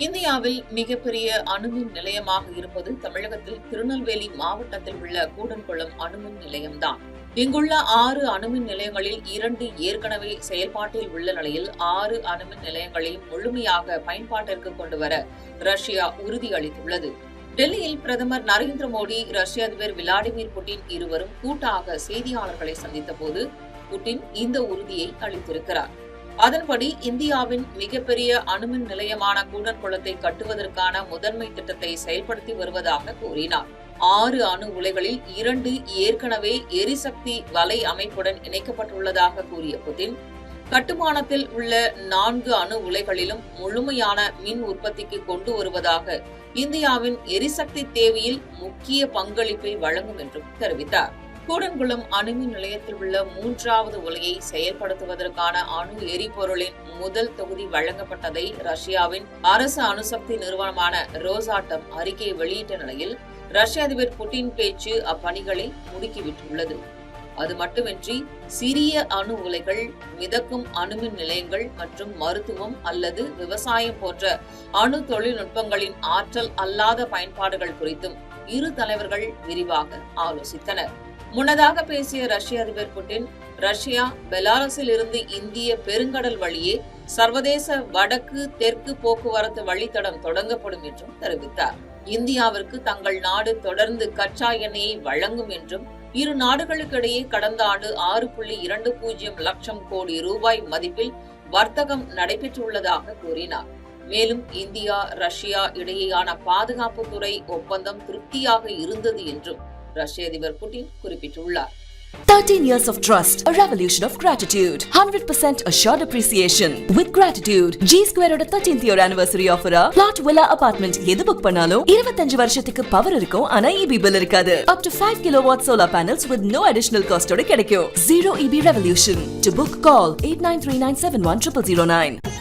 இந்தியாவில் மிகப்பெரிய அணுமின் நிலையமாக இருப்பது தமிழகத்தில் திருநெல்வேலி மாவட்டத்தில் உள்ள கூடன்குளம் அணுமின் நிலையம்தான். இங்குள்ள 6 அணுமின் நிலையங்களில் 2 ஏற்கனவே செயல்பாட்டில் உள்ள நிலையில் 6 அணுமின் நிலையங்களையும் முழுமையாக பயன்பாட்டிற்கு கொண்டுவர ரஷ்யா உறுதியளித்துள்ளது. டெல்லியில் பிரதமர் நரேந்திர மோடி, ரஷ்ய அதிபர் விளாடிமிர் புட்டின் இருவரும் கூட்டாக செய்தியாளர்களை சந்தித்த போது புட்டின் இந்த உறுதியை அளித்திருக்கிறார். அதன்படி இந்தியாவின் மிகப்பெரிய அணுமின் நிலையமான கூடன்குளத்தை கட்டுவதற்கான முதன்மை திட்டத்தை செயல்படுத்தி வருவதாக கூறினார். 6 அணு உலைகளில் 2 ஏற்கனவே எரிசக்தி வலை அமைப்புடன் இணைக்கப்பட்டுள்ளதாக கூறிய புட்டின், கட்டுமானத்தில் உள்ள 4 அணு உலைகளிலும் முழுமையான மின் உற்பத்திக்கு கொண்டு வருவதாக இந்தியாவின் எரிசக்தி தேவையில் முக்கிய பங்களிப்பை வழங்கும் என்றும் தெரிவித்தார். கூடன்குளம் அணுமின் நிலையத்தில் உள்ள 3வது உலையை செயல்படுத்துவதற்கான அணு எரிபொருளின் முதல் தொகுதி வழங்கப்பட்டதை ரஷ்யாவின் அரசு அணுசக்தி நிறுவனமான ரோசாட்டம் அறிக்கை வெளியிட்ட நிலையில் ரஷ்ய அதிபர் புட்டின் பேச்சு அப்பணிகளை முடுக்கிவிட்டுள்ளது. அது மட்டுமின்றி சிறிய அணு உலைகள், மிதக்கும் அணுமின் நிலையங்கள் மற்றும் மருத்துவம் அல்லது விவசாயம் போன்ற அணு தொழில்நுட்பங்களின் ஆற்றல் அல்லாத பயன்பாடுகள் குறித்தும் இரு தலைவர்கள் விரிவாக ஆலோசித்தனர். முன்னதாக பேசிய ரஷ்ய அதிபர் புட்டின், ரஷ்யா பெலாரஸில் இருந்து இந்திய பெருங்கடல் வழியே சர்வதேச வடக்கு தெற்கு போக்குவரத்து வழித்தடம் தொடங்கப்படும் என்றும் தெரிவித்தார். இந்தியாவிற்கு தங்கள் நாடு தொடர்ந்து கச்சா எண்ணெயை வழங்கும் என்றும், இரு நாடுகளுக்கிடையே கடந்த ஆண்டு 6.20 லட்சம் கோடி ரூபாய் மதிப்பில் வர்த்தகம் நடைபெற்றுள்ளதாக கூறினார். மேலும் இந்தியா ரஷ்யா இடையேயான பாதுகாப்புத்துறை ஒப்பந்தம் திருப்தியாக இருந்தது என்றும் ரஷ்ய அதிபர் புட்டின் குறிப்பிட்டுள்ளார். 13 years of trust, a revolution of gratitude, 100% assured appreciation. With gratitude, G Square oda 13th year anniversary offer plot villa apartment எது புக் பண்ணாலும் 25 வருஷத்துக்கு பவர் இருக்கும், ஆனா EB bill இருக்காது. Up to 5 kilowatt solar panels with no additional cost ஓட கிடைக்கும். Zero EB revolution. To book, call 8939710009.